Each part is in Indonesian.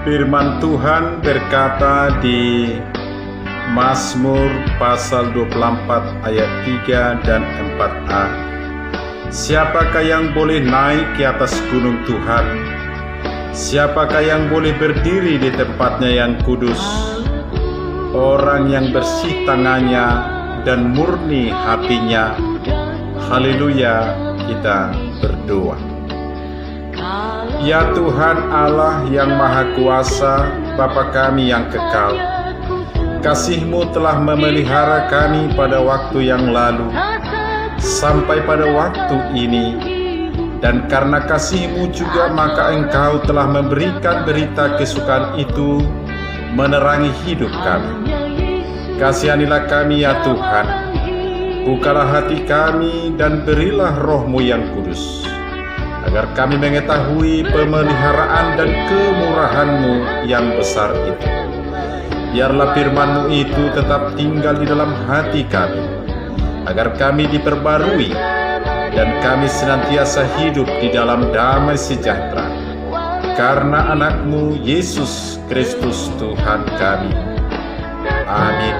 Firman Tuhan berkata di Mazmur pasal 24 ayat 3 dan 4a. Siapakah yang boleh naik ke atas gunung Tuhan? Siapakah yang boleh berdiri di tempatnya yang kudus? Orang yang bersih tangannya dan murni hatinya. Haleluya, kita berdoa. Ya Tuhan Allah yang Maha Kuasa, Bapa kami yang kekal, kasih-Mu telah memelihara kami pada waktu yang lalu sampai pada waktu ini, dan karena kasih-Mu juga maka Engkau telah memberikan berita kesukaan itu menerangi hidup kami. Kasihanilah kami ya Tuhan, bukalah hati kami dan berilah Roh-Mu yang kudus, agar kami mengetahui pemeliharaan dan kemurahan-Mu yang besar itu. Biarlah firman-Mu itu tetap tinggal di dalam hati kami, agar kami diperbarui dan kami senantiasa hidup di dalam damai sejahtera. Karena anak-Mu Yesus Kristus Tuhan kami. Amin.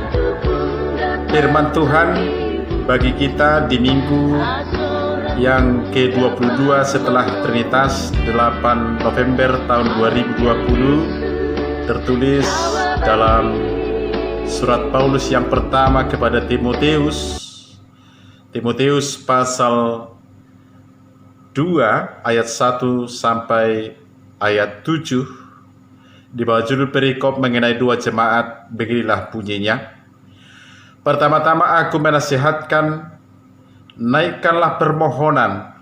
Firman Tuhan bagi kita di minggu yang ke-22 setelah Trinitas, 8 November tahun 2020, tertulis dalam surat Paulus yang pertama kepada Timotius pasal 2 ayat 1 sampai ayat 7, di bawah judul perikop mengenai dua jemaat. Beginilah bunyinya. Pertama-tama aku menasihatkan, naikkanlah permohonan,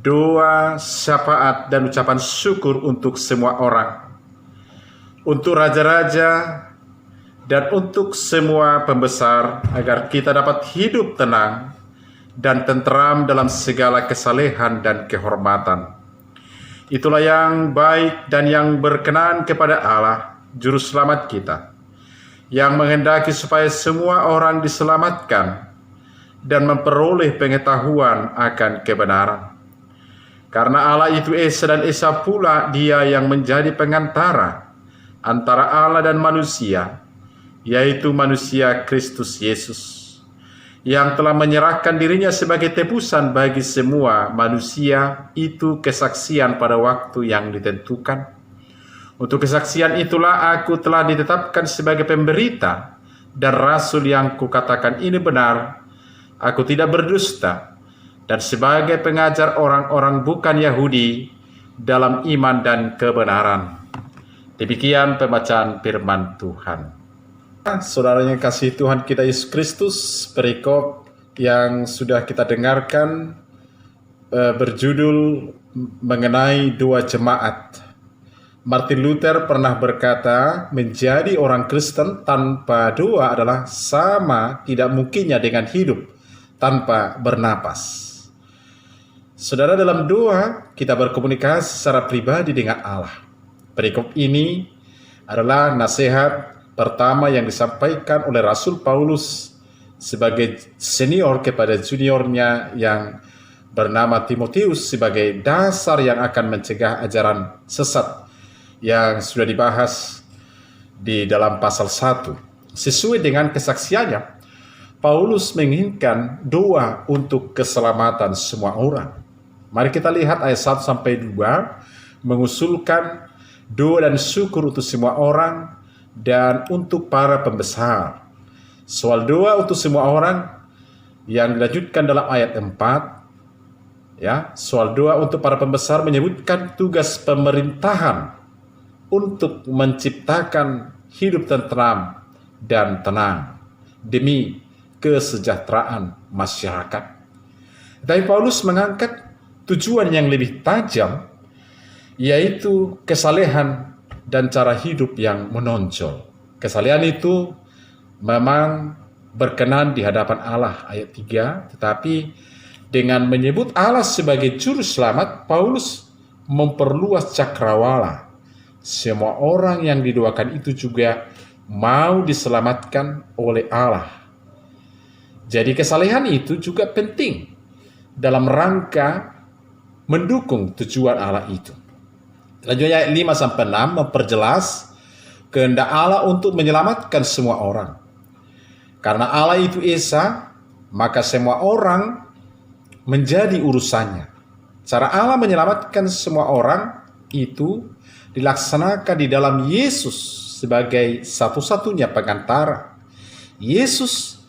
doa, syafaat, dan ucapan syukur untuk semua orang, untuk raja-raja, dan untuk semua pembesar, agar kita dapat hidup tenang dan tentram dalam segala kesalehan dan kehormatan. Itulah yang baik dan yang berkenan kepada Allah, Juru Selamat kita, yang menghendaki supaya semua orang diselamatkan dan memperoleh pengetahuan akan kebenaran. Karena Allah itu Esa dan Esa pula Dia yang menjadi pengantara antara Allah dan manusia, yaitu manusia Kristus Yesus, yang telah menyerahkan dirinya sebagai tebusan bagi semua manusia, itu kesaksian pada waktu yang ditentukan. Untuk kesaksian itulah aku telah ditetapkan sebagai pemberita dan rasul yang kukatakan ini benar. Aku tidak berdusta, dan sebagai pengajar orang-orang bukan Yahudi dalam iman dan kebenaran. Demikian pembacaan firman Tuhan. Saudara yang kasih Tuhan kita Yesus Kristus, perikop yang sudah kita dengarkan berjudul mengenai dua jemaat. Martin Luther pernah berkata, menjadi orang Kristen tanpa doa adalah sama tidak mungkinnya dengan hidup tanpa bernapas. Saudara, dalam doa kita berkomunikasi secara pribadi dengan Allah. Perikop ini adalah nasihat pertama yang disampaikan oleh Rasul Paulus sebagai senior kepada juniornya yang bernama Timotius sebagai dasar yang akan mencegah ajaran sesat yang sudah dibahas di dalam pasal 1. Sesuai dengan kesaksiannya, Paulus menginginkan doa untuk keselamatan semua orang. Mari kita lihat ayat 1 sampai 2 mengusulkan doa dan syukur untuk semua orang dan untuk para pembesar. Soal doa untuk semua orang yang dilanjutkan dalam ayat 4, ya, soal doa untuk para pembesar menyebutkan tugas pemerintahan untuk menciptakan hidup tentram dan tenang demi kesejahteraan masyarakat. Tapi Paulus mengangkat tujuan yang lebih tajam, yaitu kesalehan dan cara hidup yang menonjol. Kesalehan itu memang berkenan di hadapan Allah, ayat 3, tetapi dengan menyebut Allah sebagai juru selamat, Paulus memperluas cakrawala. Semua orang yang didoakan itu juga mau diselamatkan oleh Allah. Jadi kesalehan itu juga penting dalam rangka mendukung tujuan Allah itu. Selanjutnya ayat 5-6 memperjelas kehendak Allah untuk menyelamatkan semua orang. Karena Allah itu Esa, maka semua orang menjadi urusannya. Cara Allah menyelamatkan semua orang itu dilaksanakan di dalam Yesus sebagai satu-satunya pengantara. Yesus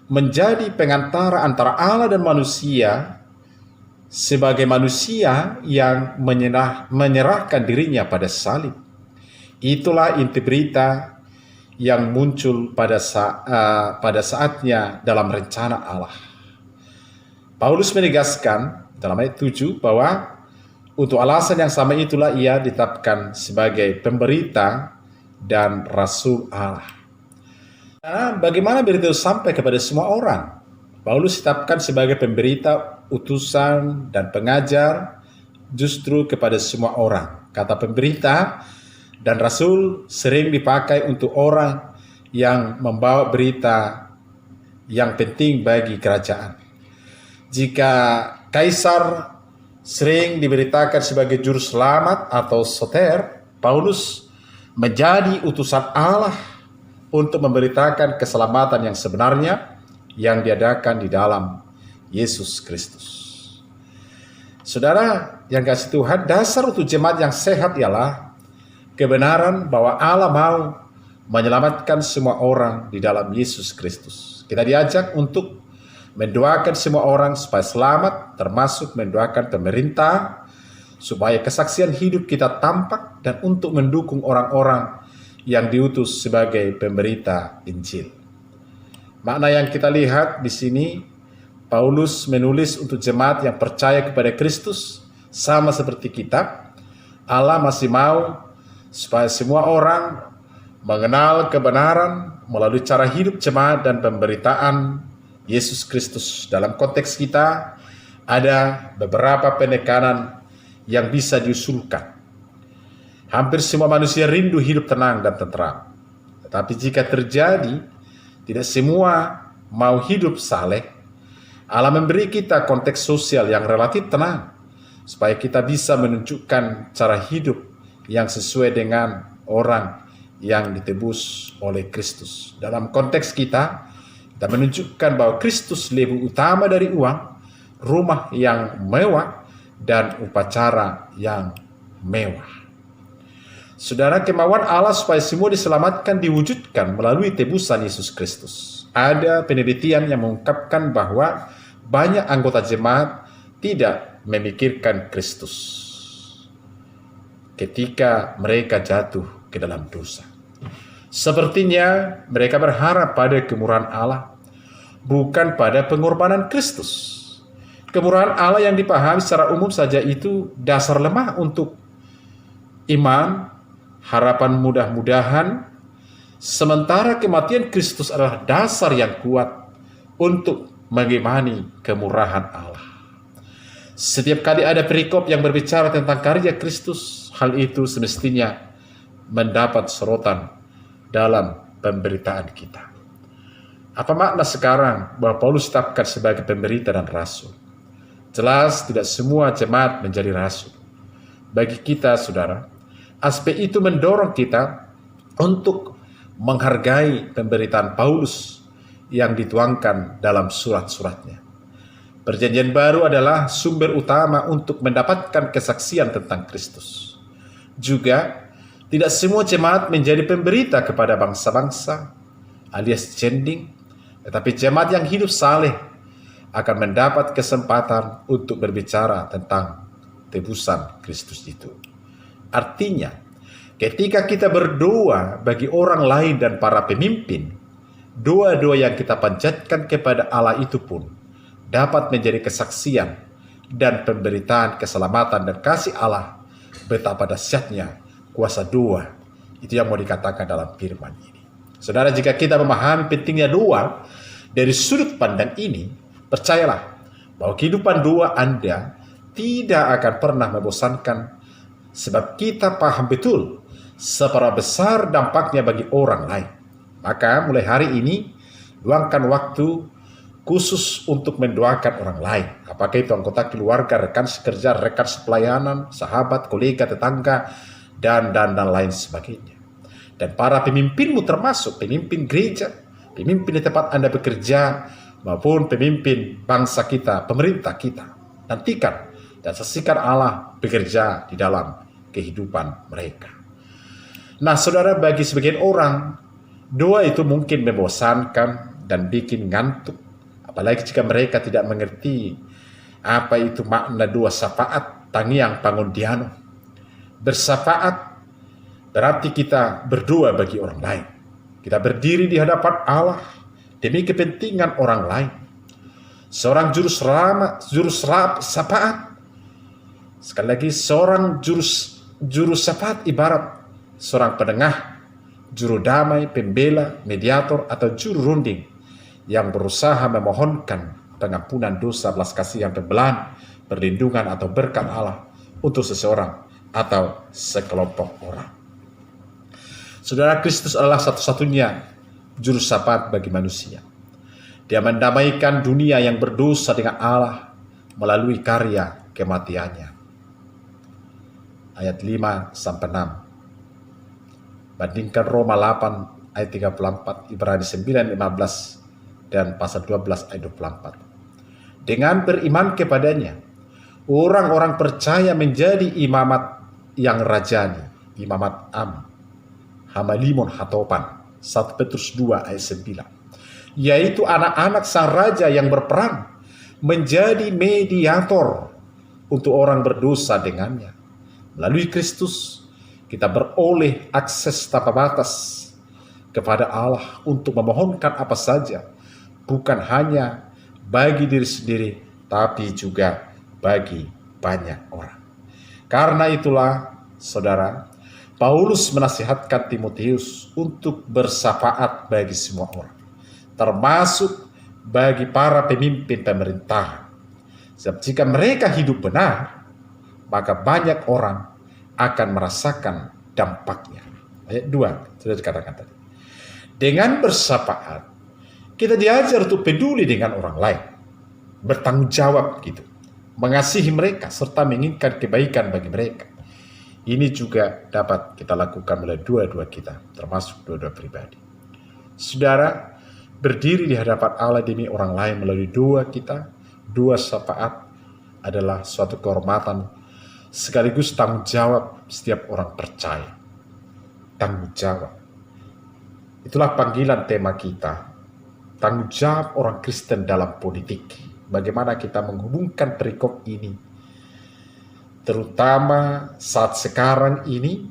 menjadi pengantara antara Allah dan manusia sebagai manusia yang menyerahkan dirinya pada salib. Itulah inti berita yang muncul pada saatnya dalam rencana Allah. Paulus menegaskan dalam ayat 7 bahwa untuk alasan yang sama itulah ia ditetapkan sebagai pemberita dan rasul Allah. Nah, bagaimana berita itu sampai kepada semua orang? Paulus ditetapkan sebagai pemberita, utusan, dan pengajar justru kepada semua orang. Kata pemberita dan rasul sering dipakai untuk orang yang membawa berita yang penting bagi kerajaan. Jika kaisar sering diberitakan sebagai juru selamat atau soter, Paulus menjadi utusan Allah untuk memberitakan keselamatan yang sebenarnya yang diadakan di dalam Yesus Kristus. Saudara yang kasih Tuhan, dasar untuk jemaat yang sehat ialah kebenaran bahwa Allah mau menyelamatkan semua orang di dalam Yesus Kristus. Kita diajak untuk mendoakan semua orang supaya selamat, termasuk mendoakan pemerintah, supaya kesaksian hidup kita tampak dan untuk mendukung orang-orang yang diutus sebagai pemberita Injil. Makna yang kita lihat di sini, Paulus menulis untuk jemaat yang percaya kepada Kristus, sama seperti kita. Allah masih mau supaya semua orang mengenal kebenaran melalui cara hidup jemaat dan pemberitaan Yesus Kristus. Dalam konteks kita, ada beberapa penekanan yang bisa diusulkan. Hampir semua manusia rindu hidup tenang dan tentram. Tetapi jika terjadi, tidak semua mau hidup saleh. Allah memberi kita konteks sosial yang relatif tenang, supaya kita bisa menunjukkan cara hidup yang sesuai dengan orang yang ditebus oleh Kristus. Dalam konteks kita menunjukkan bahwa Kristus lebih utama dari uang, rumah yang mewah, dan upacara yang mewah. Saudara, kemauan Allah supaya semua diselamatkan diwujudkan melalui tebusan Yesus Kristus. Ada penelitian yang mengungkapkan bahwa banyak anggota jemaat tidak memikirkan Kristus ketika mereka jatuh ke dalam dosa. Sepertinya mereka berharap pada kemurahan Allah, bukan pada pengorbanan Kristus. Kemurahan Allah yang dipahami secara umum saja itu dasar lemah untuk iman, harapan mudah-mudahan, sementara kematian Kristus adalah dasar yang kuat untuk mengimani kemurahan Allah. Setiap kali ada perikop yang berbicara tentang karya Kristus, hal itu semestinya mendapat sorotan dalam pemberitaan kita. Apa makna sekarang bahwa Paulus tetapkan sebagai pemberita dan rasul? Jelas tidak semua jemaat menjadi rasul. Bagi kita, saudara, aspek itu mendorong kita untuk menghargai pemberitaan Paulus yang dituangkan dalam surat-suratnya. Perjanjian Baru adalah sumber utama untuk mendapatkan kesaksian tentang Kristus. Juga, tidak semua jemaat menjadi pemberita kepada bangsa-bangsa alias jending, tetapi jemaat yang hidup saleh akan mendapat kesempatan untuk berbicara tentang tebusan Kristus itu. Artinya, ketika kita berdoa bagi orang lain dan para pemimpin, doa-doa yang kita panjatkan kepada Allah itu pun dapat menjadi kesaksian dan pemberitaan keselamatan dan kasih Allah betapa dahsyatnya kuasa doa. Itu yang mau dikatakan dalam firman ini. Saudara, jika kita memahami pentingnya doa dari sudut pandang ini, percayalah bahwa kehidupan doa Anda tidak akan pernah membosankan, sebab kita paham betul seberapa besar dampaknya bagi orang lain. Maka mulai hari ini, luangkan waktu khusus untuk mendoakan orang lain. Apakah itu anggota keluarga, rekan sekerja, rekan sepelayanan, sahabat, kolega, tetangga, dan lain sebagainya. Dan para pemimpinmu termasuk pemimpin gereja, pemimpin di tempat Anda bekerja, maupun pemimpin bangsa kita, pemerintah kita. Nantikan dan saksikan Allah bekerja di dalam kehidupan mereka. Nah, saudara, bagi sebagian orang, doa itu mungkin membosankan dan bikin ngantuk. Apalagi jika mereka tidak mengerti apa itu makna doa syafaat tangiang pangundiano. Bersafaat berarti kita berdoa bagi orang lain. Kita berdiri di hadapan Allah demi kepentingan orang lain. Seorang juru syafaat, sekali lagi seorang juru syafaat ibarat seorang penengah, juru damai, pembela, mediator, atau juru runding yang berusaha memohonkan pengampunan dosa, belas kasihan, pembelaan, perlindungan, atau berkat Allah untuk seseorang atau sekelompok orang. Saudara, Kristus adalah satu-satunya juru syafaat bagi manusia. Dia mendamaikan dunia yang berdosa dengan Allah melalui karya kematiannya. Ayat 5-6. Bandingkan Roma 8 ayat 34, Ibrani 9:15, dan pasal 12 ayat 24. Dengan beriman kepadanya, orang-orang percaya menjadi imamat yang rajani, imamat hamalimon hatopan, 1 Petrus 2 ayat 9. Yaitu anak-anak sang raja yang berperan menjadi mediator untuk orang berdosa dengannya. Melalui Kristus, kita beroleh akses tanpa batas kepada Allah untuk memohonkan apa saja, bukan hanya bagi diri sendiri, tapi juga bagi banyak orang. Karena itulah, saudara, Paulus menasihatkan Timotius untuk bersyafaat bagi semua orang, termasuk bagi para pemimpin pemerintahan. Sebab jika mereka hidup benar, maka banyak orang akan merasakan dampaknya. Ayat 2, sudah dikatakan tadi. Dengan bersyafaat, kita diajar untuk peduli dengan orang lain, bertanggung jawab gitu, mengasihi mereka, serta menginginkan kebaikan bagi mereka. Ini juga dapat kita lakukan oleh dua-dua kita, termasuk dua-dua pribadi. Saudara, berdiri di hadapan Allah demi orang lain melalui doa kita, doa syafaat adalah suatu kehormatan sekaligus tanggung jawab setiap orang percaya. Tanggung jawab. Itulah panggilan tema kita. Tanggung jawab orang Kristen dalam politik. Bagaimana kita menghubungkan perikop ini, terutama saat sekarang ini,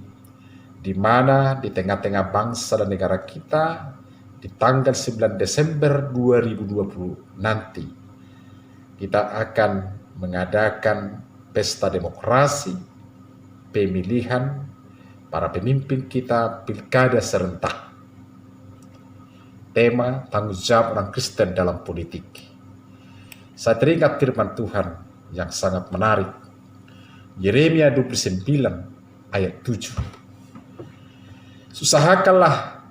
di mana di tengah-tengah bangsa dan negara kita, di tanggal 9 Desember 2020 nanti, kita akan mengadakan pesta demokrasi, pemilihan para pemimpin kita, pilkada serentak. Tema tanggung jawab orang Kristen dalam politik. Saya teringat firman Tuhan yang sangat menarik. Yeremia 29 ayat 7. Usahakanlah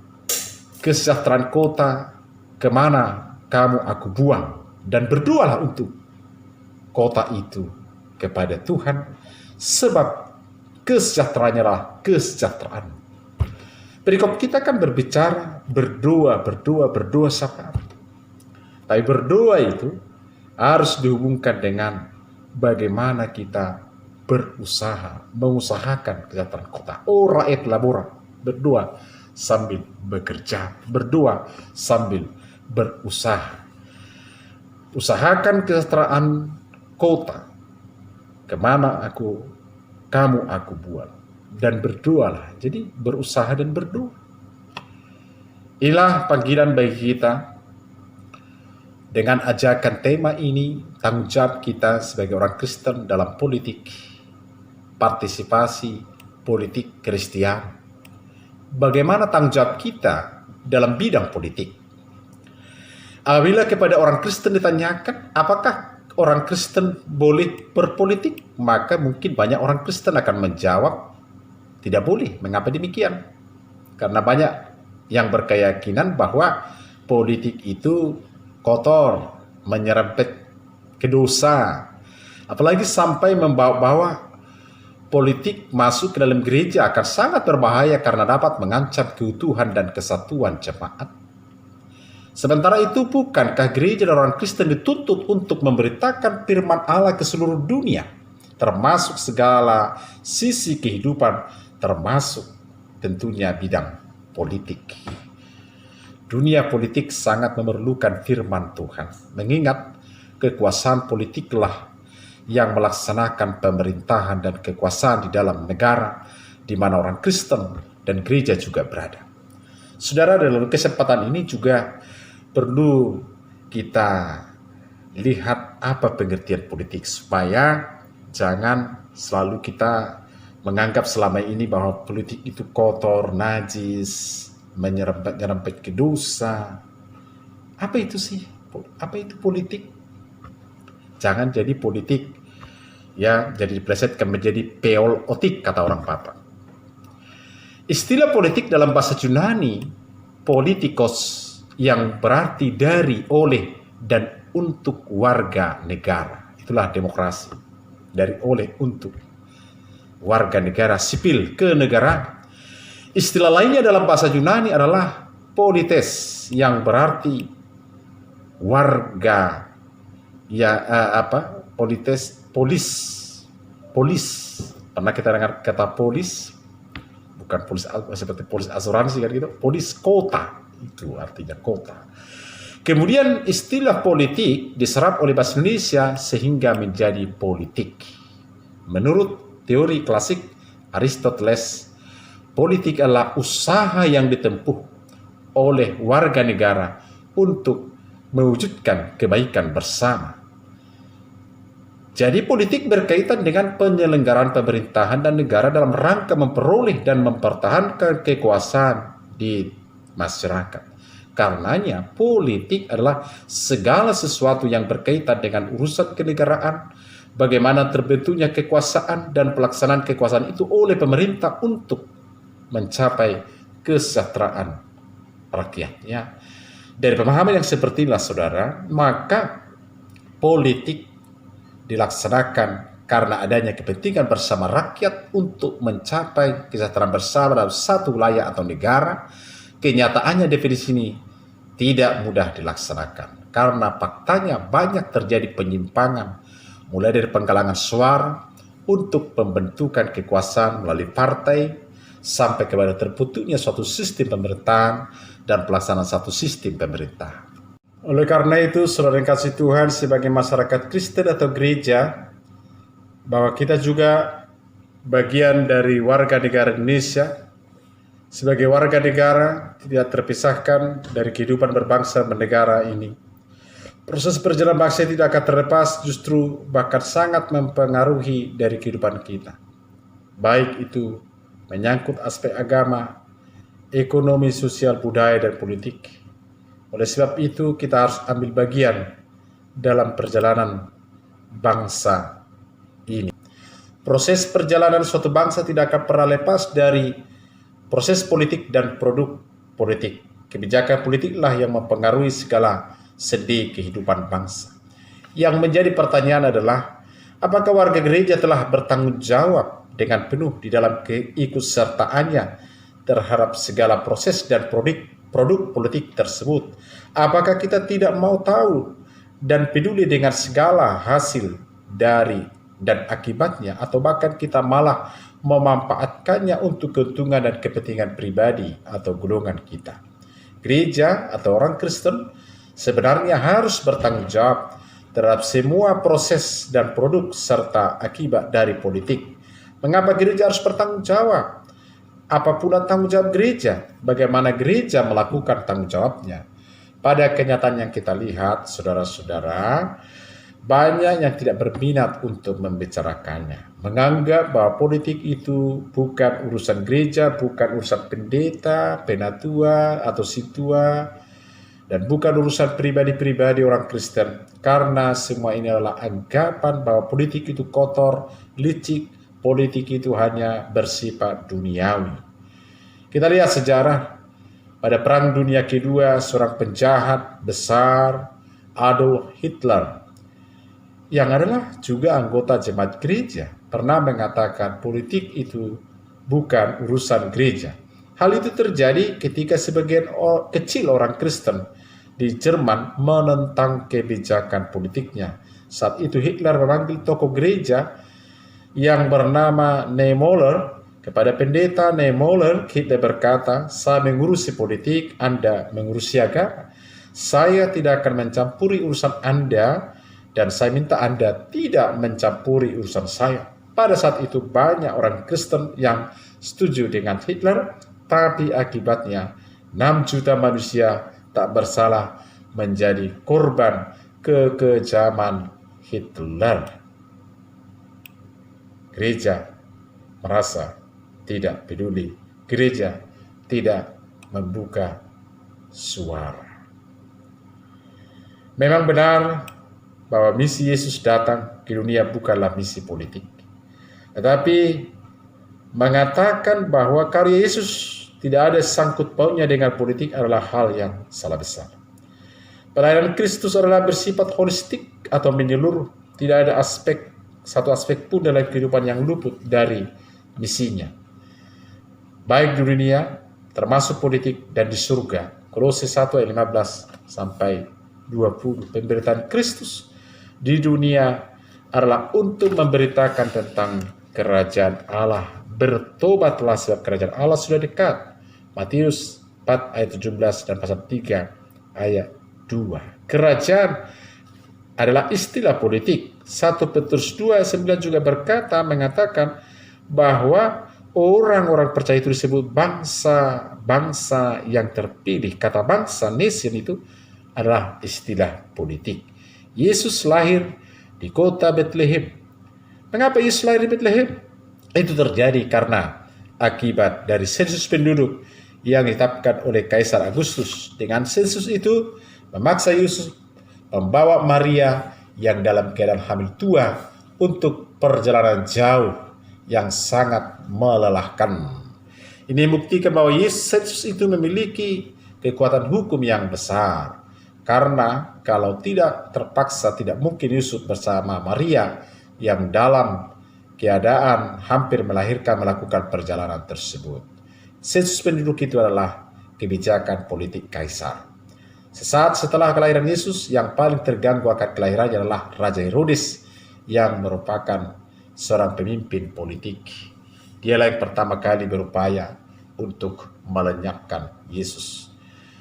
kesejahteraan kota kemana kamu aku buang, dan berdoalah untuk kota itu kepada Tuhan, sebab kesejahteraannya lah kesejahteraan. Perikop kita kan berbicara berdoa syafaat. Tapi berdoa itu harus dihubungkan dengan bagaimana kita berusaha, mengusahakan kesejahteraan kota. Ora et labora, berdoa sambil bekerja, berdoa sambil berusaha. Usahakan kesejahteraan kota kemana kamu aku buat, dan berdoalah. Jadi berusaha dan berdoa. Inilah panggilan bagi kita. Dengan ajakan tema ini, tanggung jawab kita sebagai orang Kristen dalam politik, partisipasi politik Kristiani. Bagaimana tanggung jawab kita dalam bidang politik? Apabila kepada orang Kristen ditanyakan, apakah orang Kristen boleh berpolitik? Maka mungkin banyak orang Kristen akan menjawab, tidak boleh. Mengapa demikian? Karena banyak yang berkeyakinan bahwa politik itu kotor, menyerempet ke dosa. Apalagi sampai membawa-bawa politik masuk ke dalam gereja akan sangat berbahaya karena dapat mengancam keutuhan dan kesatuan jemaat. Sementara itu, bukankah gereja dan orang Kristen dituntut untuk memberitakan firman Allah ke seluruh dunia, termasuk segala sisi kehidupan, termasuk tentunya bidang politik. Dunia politik sangat memerlukan firman Tuhan, mengingat kekuasaan politiklah yang melaksanakan pemerintahan dan kekuasaan di dalam negara di mana orang Kristen dan gereja juga berada. Saudara, dalam kesempatan ini juga perlu kita lihat apa pengertian politik, supaya jangan selalu kita menganggap selama ini bahwa politik itu kotor, najis, menyerempet ke dosa. Apa itu sih? Apa itu politik? Jangan jadi politik ya, jadi diplesetkan menjadi peolotik, kata orang Papa. Istilah politik dalam bahasa Yunani, politikos, yang berarti dari, oleh, dan untuk warga negara. Itulah demokrasi. Dari, oleh, untuk warga negara sipil kenegaraan. Istilah lainnya dalam bahasa Yunani adalah polites, yang berarti warga, ya polites, polis. Pernah kita dengar kata polis? Bukan polis seperti polis asuransi kan gitu. Polis kota, itu artinya kota. Kemudian istilah politik diserap oleh bahasa Indonesia sehingga menjadi politik. Menurut teori klasik Aristoteles, politik adalah usaha yang ditempuh oleh warga negara untuk mewujudkan kebaikan bersama. Jadi politik berkaitan dengan penyelenggaraan pemerintahan dan negara dalam rangka memperoleh dan mempertahankan kekuasaan di masyarakat. Karenanya politik adalah segala sesuatu yang berkaitan dengan urusan kenegaraan, bagaimana terbentuknya kekuasaan dan pelaksanaan kekuasaan itu oleh pemerintah untuk mencapai kesejahteraan rakyatnya. Dari pemahaman yang seperti inilah, saudara, maka politik dilaksanakan karena adanya kepentingan bersama rakyat untuk mencapai kesejahteraan bersama dalam satu wilayah atau negara. Kenyataannya definisi ini tidak mudah dilaksanakan karena faktanya banyak terjadi penyimpangan, mulai dari penggalangan suara untuk pembentukan kekuasaan melalui partai sampai kepada terbentuknya suatu sistem pemerintahan dan pelaksanaan satu sistem pemerintahan. Oleh karena itu, saudara yang kasih Tuhan, sebagai masyarakat Kristen atau gereja, bahwa kita juga bagian dari warga negara Indonesia. Sebagai warga negara tidak terpisahkan dari kehidupan berbangsa bernegara ini. Proses perjalanan bangsa tidak akan terlepas, justru bahkan sangat mempengaruhi dari kehidupan kita. Baik itu menyangkut aspek agama, ekonomi, sosial, budaya, dan politik. Oleh sebab itu kita harus ambil bagian dalam perjalanan bangsa ini. Proses perjalanan suatu bangsa tidak akan pernah lepas dari proses politik dan produk politik. Kebijakan politiklah yang mempengaruhi segala sendi kehidupan bangsa. Yang menjadi pertanyaan adalah, apakah warga gereja telah bertanggung jawab dengan penuh di dalam keikutsertaannya terhadap segala proses dan produk politik tersebut? Apakah kita tidak mau tahu dan peduli dengan segala hasil dari dan akibatnya, atau bahkan kita malah memanfaatkannya untuk keuntungan dan kepentingan pribadi atau golongan kita? Gereja atau orang Kristen sebenarnya harus bertanggung jawab terhadap semua proses dan produk serta akibat dari politik. Mengapa gereja harus bertanggung jawab? Apa pula tanggung jawab gereja? Bagaimana gereja melakukan tanggung jawabnya? Pada kenyataan yang kita lihat, saudara-saudara, banyak yang tidak berminat untuk membicarakannya. Menganggap bahwa politik itu bukan urusan gereja, bukan urusan pendeta, penatua, atau situa, dan bukan urusan pribadi-pribadi orang Kristen. Karena semua ini adalah anggapan bahwa politik itu kotor, licik, politik itu hanya bersifat duniawi. Kita lihat sejarah pada Perang Dunia Kedua, seorang penjahat besar, Adolf Hitler, yang adalah juga anggota jemaat gereja, pernah mengatakan politik itu bukan urusan gereja. Hal itu terjadi ketika sebagian kecil orang Kristen di Jerman menentang kebijakan politiknya. Saat itu Hitler memanggil tokoh gereja yang bernama Niemöller. Kepada pendeta Niemöller, Hitler berkata, "Saya mengurusi politik, Anda mengurusi agama. Saya tidak akan mencampuri urusan Anda, dan saya minta Anda tidak mencampuri urusan saya." Pada saat itu banyak orang Kristen yang setuju dengan Hitler, tapi akibatnya 6 juta manusia tak bersalah menjadi korban kekejaman Hitler. Gereja merasa tidak peduli. Gereja tidak membuka suara. Memang benar bahwa misi Yesus datang ke dunia bukanlah misi politik. Tetapi mengatakan bahwa karya Yesus tidak ada sangkut pautnya dengan politik adalah hal yang salah besar. Pelayanan Kristus adalah bersifat holistik atau menyeluruh. Tidak ada satu aspek pun dalam kehidupan yang luput dari misinya. Baik di dunia, termasuk politik, dan di surga. Kolose 1 ayat 15 sampai 20. Pemberitaan Kristus di dunia adalah untuk memberitakan tentang kerajaan Allah. Bertobatlah sebab kerajaan Allah sudah dekat. Matius 4 ayat 17 dan pasal 3 ayat 2. Kerajaan adalah istilah politik. 1 Petrus 2 ayat 9 juga mengatakan bahwa orang-orang percaya itu disebut bangsa yang terpilih. Kata bangsa, nation, itu adalah istilah politik. Yesus lahir di kota Bethlehem. Mengapa Yesus lahir di Bethlehem? Itu terjadi karena akibat dari sensus penduduk yang ditetapkan oleh Kaisar Agustus. Dengan sensus itu memaksa Yesus membawa Maria yang dalam keadaan hamil tua untuk perjalanan jauh yang sangat melelahkan. Ini membuktikan bahwa Yesus itu memiliki kekuatan hukum yang besar. Karena kalau tidak terpaksa, tidak mungkin Yusuf bersama Maria yang dalam keadaan hampir melahirkan melakukan perjalanan tersebut. Sensus penduduk itu adalah kebijakan politik kaisar. Sesaat setelah kelahiran Yesus, yang paling terganggu akan kelahirannya adalah Raja Herodes yang merupakan seorang pemimpin politik. Dialah yang pertama kali berupaya untuk melenyapkan Yesus.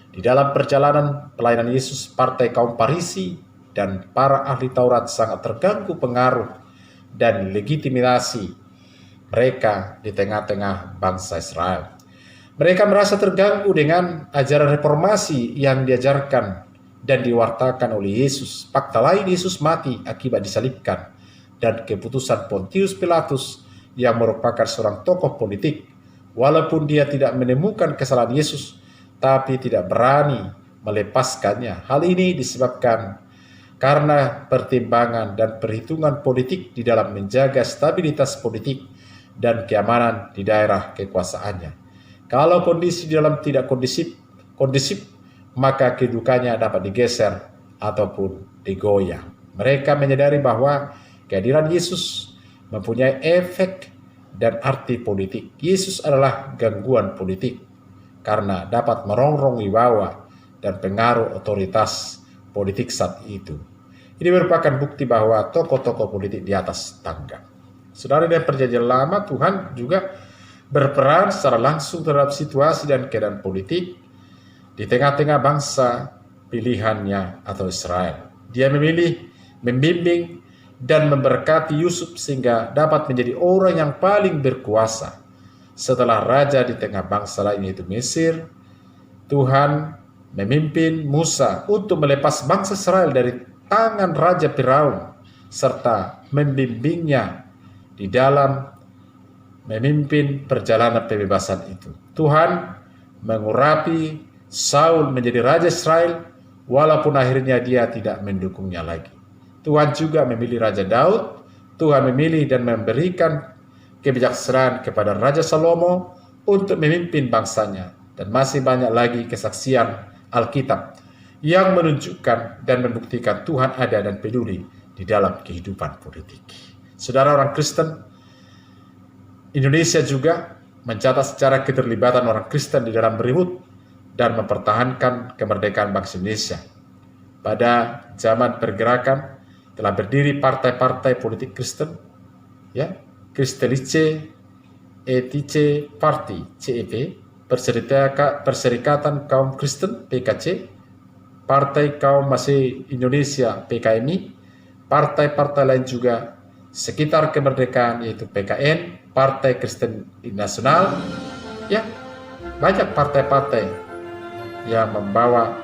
Di dalam perjalanan pelayanan Yesus, partai kaum Farisi dan para ahli Taurat sangat terganggu pengaruh dan legitimasi mereka di tengah-tengah bangsa Israel. Mereka merasa terganggu dengan ajaran reformasi yang diajarkan dan diwartakan oleh Yesus. Fakta lain, Yesus mati akibat disalibkan, dan keputusan Pontius Pilatus yang merupakan seorang tokoh politik. Walaupun dia tidak menemukan kesalahan Yesus, tapi tidak berani melepaskannya. Hal ini disebabkan karena pertimbangan dan perhitungan politik di dalam menjaga stabilitas politik dan keamanan di daerah kekuasaannya. Kalau kondisi di dalam tidak kondisif, maka kedudukannya dapat digeser ataupun digoyang. Mereka menyadari bahwa kehadiran Yesus mempunyai efek dan arti politik. Yesus adalah gangguan politik karena dapat merongrong wibawa dan pengaruh otoritas politik saat itu. Ini merupakan bukti bahwa tokoh-tokoh politik di atas tangga. Saudara, dari perjanjian lama, Tuhan juga berperan secara langsung terhadap situasi dan keadaan politik di tengah-tengah bangsa pilihannya atau Israel. Dia memilih, membimbing, dan memberkati Yusuf sehingga dapat menjadi orang yang paling berkuasa. Setelah raja di tengah bangsa lain yaitu Mesir, Tuhan memimpin Musa untuk melepas bangsa Israel dari tangan Raja Firaun serta membimbingnya di dalam memimpin perjalanan pembebasan itu. Tuhan mengurapi Saul menjadi Raja Israel walaupun akhirnya dia tidak mendukungnya lagi. Tuhan juga memilih Raja Daud. Tuhan memilih dan memberikan kebijaksanaan kepada Raja Salomo untuk memimpin bangsanya. Dan masih banyak lagi kesaksian Alkitab yang menunjukkan dan membuktikan Tuhan ada dan peduli di dalam kehidupan politik. Saudara, orang Kristen Indonesia juga mencatat secara keterlibatan orang Kristen di dalam beribut dan mempertahankan kemerdekaan bangsa Indonesia. Pada zaman pergerakan telah berdiri partai-partai politik Kristen, ya, Kristelice Etice Party (CEP), Perserikatan Kaum Kristen (PKC), Partai Kaum Masih Indonesia (PKMI), partai-partai lain juga sekitar kemerdekaan yaitu PKN, Partai Kristen Nasional, ya, banyak partai-partai yang membawa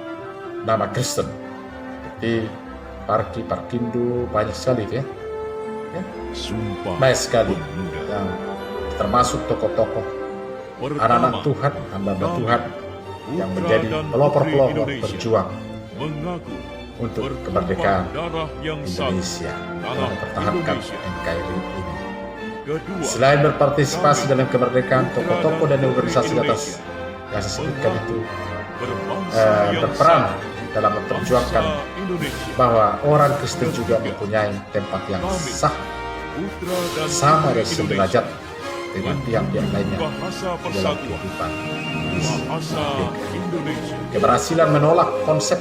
nama Kristen seperti Parki, Parkindo, banyak sekali ya. Banyak sekali yang termasuk tokoh-tokoh anak-anak Tuhan, hamba Tuhan yang menjadi pelopor-pelopor berjuang untuk kemerdekaan Indonesia dan mempertahankan NKRI ini. Selain berpartisipasi dalam kemerdekaan, tokoh-tokoh dan organisasi di atas yang saya sebutkan itu berperan dalam memperjuangkan bahwa orang Kristen juga mempunyai tempat yang sah, sama dan sederajat dengan pihak-pihak lainnya di dalam kehidupan Indonesia. Keberhasilan menolak konsep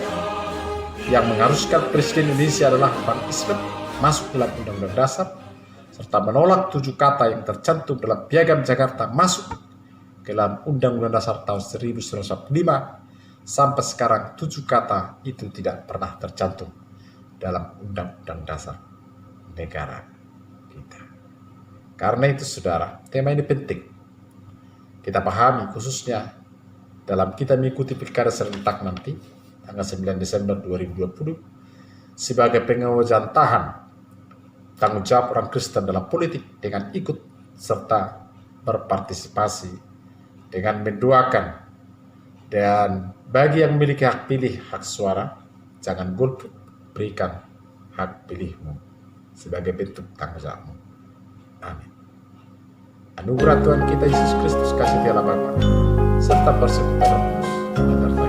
yang mengharuskan Presiden Indonesia adalah Bank Islam masuk dalam Undang-Undang Dasar, serta menolak 7 kata yang tercantum dalam Piagam Jakarta masuk ke dalam Undang-Undang Dasar tahun 1945, sampai sekarang 7 kata itu tidak pernah tercantum dalam Undang-Undang Dasar negara kita. Karena itu saudara, tema ini penting kita pahami, khususnya dalam kita mengikuti pilkada serentak nanti tanggal 9 Desember 2020 sebagai pengejawantahan tanggung jawab orang Kristen dalam politik dengan ikut serta berpartisipasi dengan mendoakan. Dan bagi yang memiliki hak pilih, hak suara, jangan golput, berikan hak pilihmu sebagai bentuk tanggung jawabmu. Amin. Anugerah Tuhan kita Yesus Kristus, kasih Allah Bapa serta persekutuan Roh Kudus